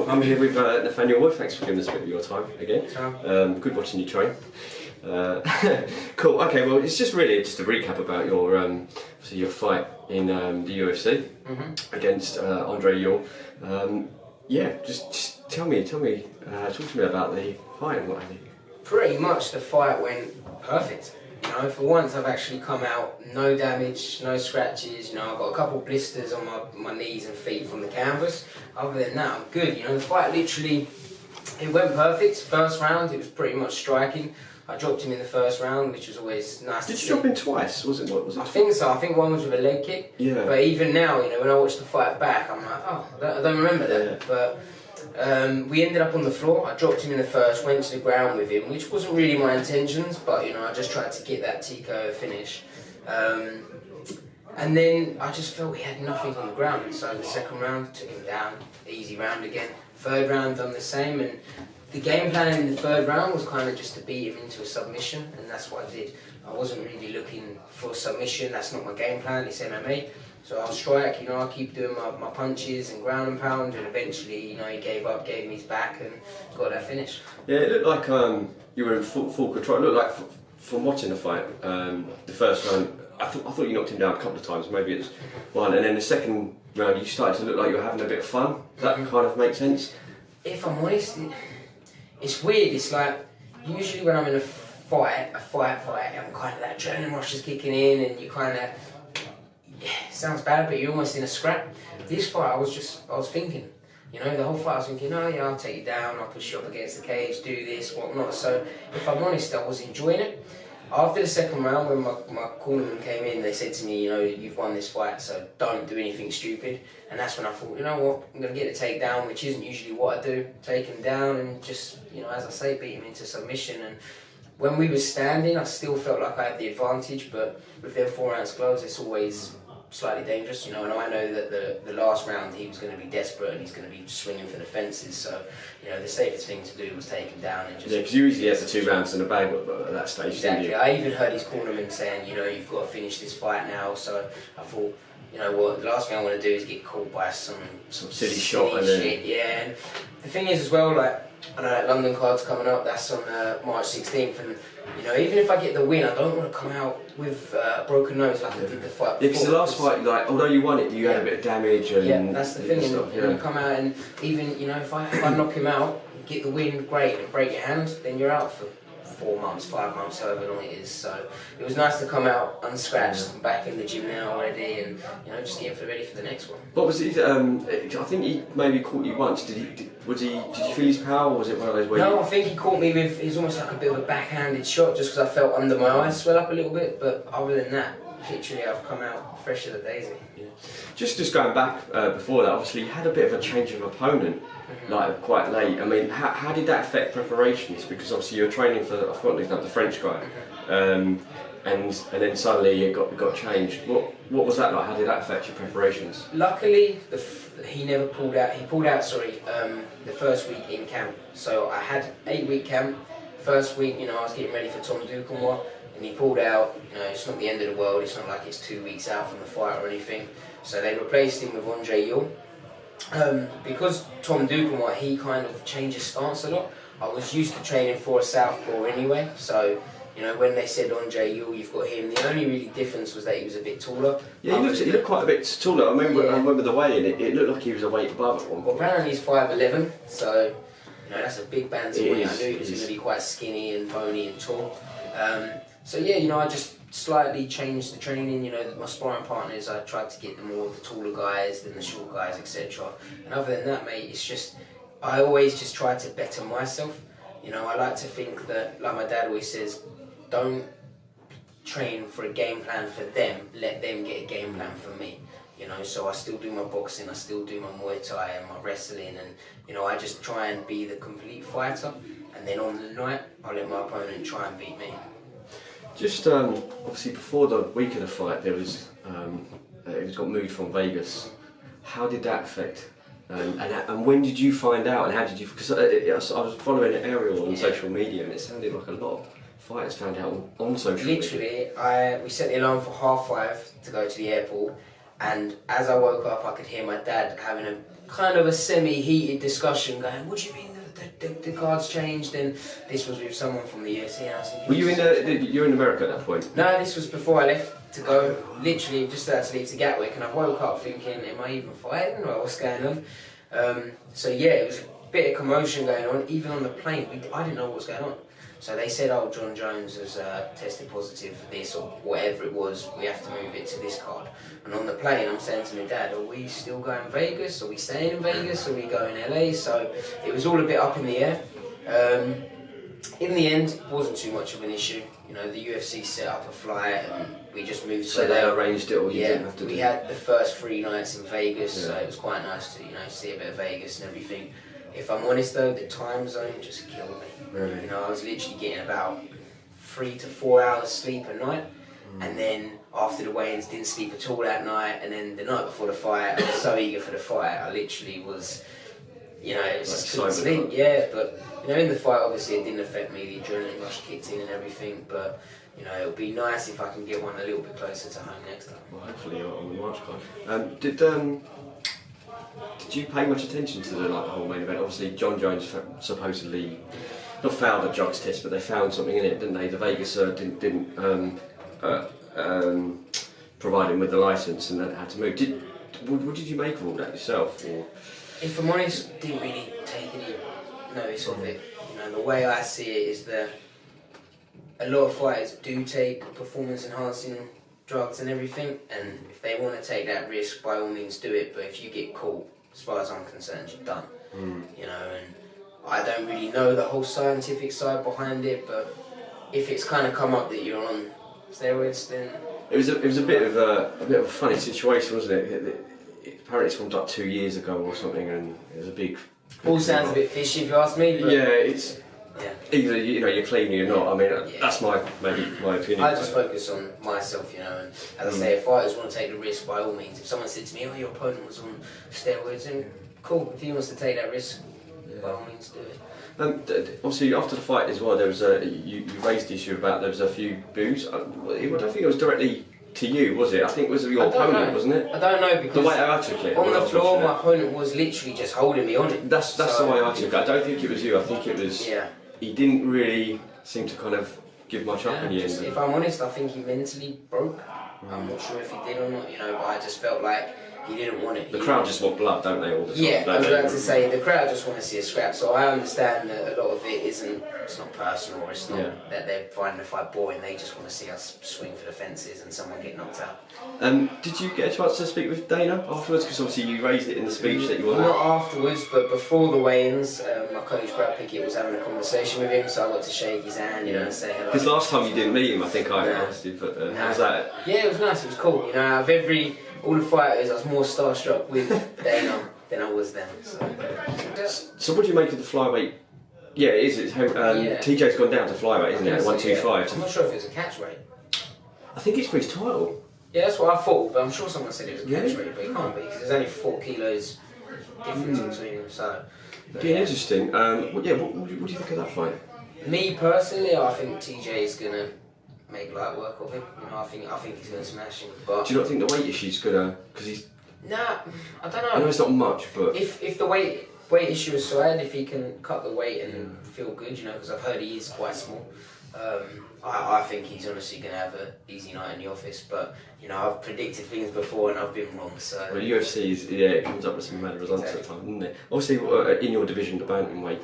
I'm here with Nathaniel. Thanks for giving us a bit of your time again. Good watching you train. Cool. Okay. Well, it's just really just a recap about your fight in the UFC against Andre Ewell. Yeah. Just tell me. Talk to me about the fight and what have you. Pretty much the fight went perfect. You know, for once I've actually come out, no damage, no scratches, you know, I've got a couple blisters on my knees and feet from the canvas. Other than that, I'm good. You know, the fight literally, it went perfect. First round, it was pretty much striking. I dropped him in the first round, which was always nice to see. Did you drop him twice? Was it? I think so. I think one was with a leg kick. Yeah. But even now, you know, when I watch the fight back, I'm like, oh, I don't remember that. Yeah. But we ended up on the floor. I dropped him in the first, went to the ground with him, which wasn't really my intentions, but you know, I just tried to get that TKO finish. And then I just felt he had nothing on the ground. So the second round, took him down, easy round again. Third round, done the same. And the game plan in the third round was kind of just to beat him into a submission, and that's what I did. I wasn't really looking for a submission. That's not my game plan. It's MMA. So I'll strike, you know, I'll keep doing my punches and ground and pound, and eventually, you know, he gave up, gave me his back, and got that finish. Yeah, it looked like you were in full control. It looked like, from watching the fight, the first round, I thought you knocked him down a couple of times, maybe it's one, and then the second round you started to look like you were having a bit of fun. Does that kind of make sense? If I'm honest, it's weird. It's like, usually when I'm in a fight, I'm kind of, that adrenaline rush is kicking in, and you kind of, yeah, sounds bad, but you're almost in a scrap. This fight, I was thinking, you know, the whole fight I was thinking, oh yeah, I'll take you down, I'll push you up against the cage, do this, whatnot. So if I'm honest, I was enjoying it. After the second round, when my cornerman came in, they said to me, you know, you've won this fight, so don't do anything stupid. And that's when I thought, you know what, I'm going to get the takedown, which isn't usually what I do. Take him down and just, you know, as I say, beat him into submission. And when we were standing, I still felt like I had the advantage, but with them 4-ounce gloves, it's always slightly dangerous, you know, and I know that the last round he was going to be desperate and he's going to be swinging for the fences, so, you know, the safest thing to do was take him down and just... Yeah, because you usually have the 2 rounds in the bag at that stage, exactly. I even heard his cornerman saying, you know, you've got to finish this fight now, so I thought, you know what, the last thing I want to do is get caught by some silly shot and shit, yeah, and the thing is as well, like, I know that London card's coming up, that's on March 16th, and you know, even if I get the win, I don't want to come out with a broken nose like I did the fight before. Yeah, because the last fight, like, although you won it, you had a bit of damage and... Yeah, that's the thing, and you come out and even, you know, if I knock him out, get the win, great, and break your hand, then you're out for 4 months, 5 months, however long it is. So it was nice to come out unscratched and back in the gym now already, and you know, just getting ready for the next one. What was it? I think he maybe caught you once. Did you feel his power, or was it one of those where? No, I think he caught me with. It was almost like a bit of a backhanded shot, just because I felt under my eyes swell up a little bit. But other than that, literally, I've come out fresh as a daisy. Yeah. Just going back before that, obviously you had a bit of a change of opponent, like quite late. I mean, how did that affect preparations? Because obviously you were training for, I thought it was the French guy, and then suddenly it got changed. What was that like? How did that affect your preparations? Luckily, he never pulled out. He pulled out, the first week in camp. So I had 8-week camp. First week, you know, I was getting ready for Tom Duquesnoy, and he pulled out. You know, it's not the end of the world. It's not like it's 2 weeks out from the fight or anything. So they replaced him with Andre Ewell. Because Tom Duquesnoy, he kind of changed his stance a lot. I was used to training for a southpaw anyway, so you know, when they said Andre Ewell, you've got him, the only really difference was that he was a bit taller. Yeah, he looked quite a bit taller. I remember the weigh-in, it looked like he was a weight above at one point. Well, apparently he's 5'11", so you know, that's a big bantamweight. I knew he was going to be quite skinny and bony and tall. So yeah, you know, I just slightly changed the training. You know, my sparring partners, I tried to get them more the taller guys than the short guys, etc. And other than that, mate, it's just, I always just try to better myself. You know, I like to think that, like my dad always says, don't train for a game plan for them, let them get a game plan for me. You know, so I still do my boxing, I still do my Muay Thai and my wrestling, and you know, I just try and be the complete fighter, and then on the night, I'll let my opponent try and beat me. Just obviously before the week of the fight, it got moved from Vegas. How did that affect? And when did you find out? And how did you? Because I was following Ariel on social media, and it sounded like a lot of fighters found out on social media. Literally, we set the alarm for 5:30 to go to the airport, and as I woke up, I could hear my dad having kind of a semi-heated discussion going, what do you mean the card's changed? And this was with someone from the UFC. And I was thinking, Were you in America at that point? No, this was before I left to go. Literally just about to leave to Gatwick, and I woke up thinking, am I even fighting? Or what's going on? So yeah, it was a bit of commotion going on. Even on the plane, I didn't know what was going on. So they said, oh, John Jones has tested positive for this or whatever it was. We have to move it to this card. And on the plane, I'm saying to my dad, are we still going to Vegas? Are we staying in Vegas? Are we going LA? So it was all a bit up in the air. In the end, it wasn't too much of an issue. You know, the UFC set up a flight and we just moved so to they LA. arranged it, or you didn't have to do it? We had the first 3 nights in Vegas, so it was quite nice to, see a bit of Vegas and everything. If I'm honest though, the time zone just killed me. Really? You know, I was literally getting about 3 to 4 hours sleep a night, and then after the weigh-ins didn't sleep at all that night, and then the night before the fight, I was so eager for the fight, I literally was, it was just couldn't sleep. Yeah, but in the fight obviously it didn't affect me, the adrenaline rush kicked in and everything, but it'll be nice if I can get one a little bit closer to home next time. Well, hopefully on the March card. Did you pay much attention to the whole main event? Obviously, John Jones supposedly not failed a drugs test, but they found something in it, didn't they? The Vegas didn't provide him with the license, and that had to move. What did you make of all that yourself? Or? If I'm honest, didn't really take any notice of it. The way I see it is that a lot of fighters do take performance-enhancing drugs and everything, and if they want to take that risk, by all means do it, but if you get caught, as far as I'm concerned, you're done. And I don't really know the whole scientific side behind it, but if it's kind of come up that you're on steroids, then it was a bit of a funny situation, wasn't it? Apparently it's from like 2 years ago or something, and it was a big all sounds a bit fishy if you ask me, but yeah, it's either you're clean or you're not. I mean, that's my opinion. I just focus on myself, and as I say, if fighters want to take the risk, by all means. If someone said to me, "Oh, your opponent was on steroids," then cool. If he wants to take that risk, by all means, do it. Obviously, after the fight as well, there was you raised the issue about there was a few boos. I don't think it was directly to you, was it? I think it was your opponent, wasn't it? I don't know, because the way I took it on the floor, my opponent was literally just holding me on it. That's the way I took it. I don't think it was you. I think it was. Yeah. He didn't really seem to kind of give much up in the end. If I'm honest, I think he mentally broke. I'm not sure if he did or not, but I just felt like he didn't want it. The crowd just want blood, don't they, all the time? Yeah, I was about to say, the crowd just want to see a scrap, so I understand that a lot of it it's not personal, or it's not that they're finding the fight boring, they just want to see us swing for the fences and someone get knocked out. Did you get a chance to speak with Dana afterwards? Because obviously you raised it in the speech that you wanted. Not afterwards, but before the weigh-ins, my coach Brad Pickett was having a conversation with him, so I got to shake his hand, and say hello. Because last time you didn't meet him, I think I asked you, but how was that? Yeah, it was nice, it was cool. Out of all the fighters, I was more starstruck with Dana than I was them. So what do you make of the flyweight? Yeah, it is. TJ's gone down to flyweight, isn't it? 125. I'm not sure if it's a catch weight. I think it's for his title. Yeah, that's what I thought, but I'm sure someone said it was a catch weight, but it can't be, because there's only 4 kilos difference between them. So, interesting. What do you think of that fight? Me personally, I think TJ is gonna make light work of him. I think he's gonna smash him. But do you not think the weight issue's gonna? Because he's. Nah, I don't know. I know it's not much, but if the weight issue aside, if he can cut the weight and feel good, because I've heard he is quite small. I think he's honestly going to have an easy night in the office, but I've predicted things before and I've been wrong. So well, UFC it comes up with some mad results at the time, doesn't it? Obviously, in your division, the bantamweight,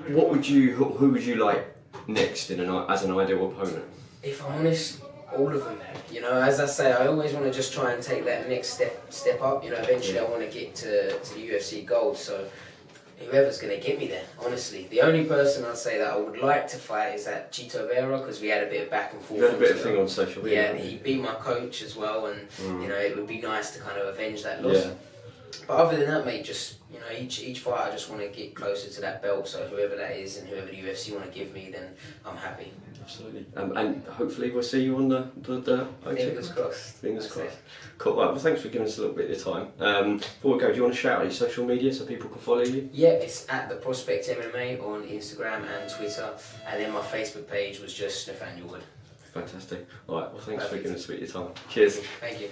who would you like next as an ideal opponent? If I'm honest, all of them. As I say, I always want to just try and take that next step up. Eventually I want to get to the UFC gold. So whoever's going to get me there, honestly. The only person I'd say that I would like to fight is that Chito Vera, because we had a bit of back and forth. You had a bit of thing on social media. Yeah, he beat my coach as well, and it would be nice to kind of avenge that loss. Yeah. But other than that, mate, just each fight I just want to get closer to that belt. So whoever that is and whoever the UFC want to give me, then I'm happy. Absolutely. And hopefully we'll see you on the Fingers crossed. Fingers crossed. Cool. Well, thanks for giving us a little bit of your time. Before we go, do you want to shout out your social media so people can follow you? Yeah, it's at The Prospect MMA on Instagram and Twitter, and then my Facebook page was just Nathaniel Wood. Fantastic. All right. Well, thanks for giving us a bit of your time. Cheers. Thank you.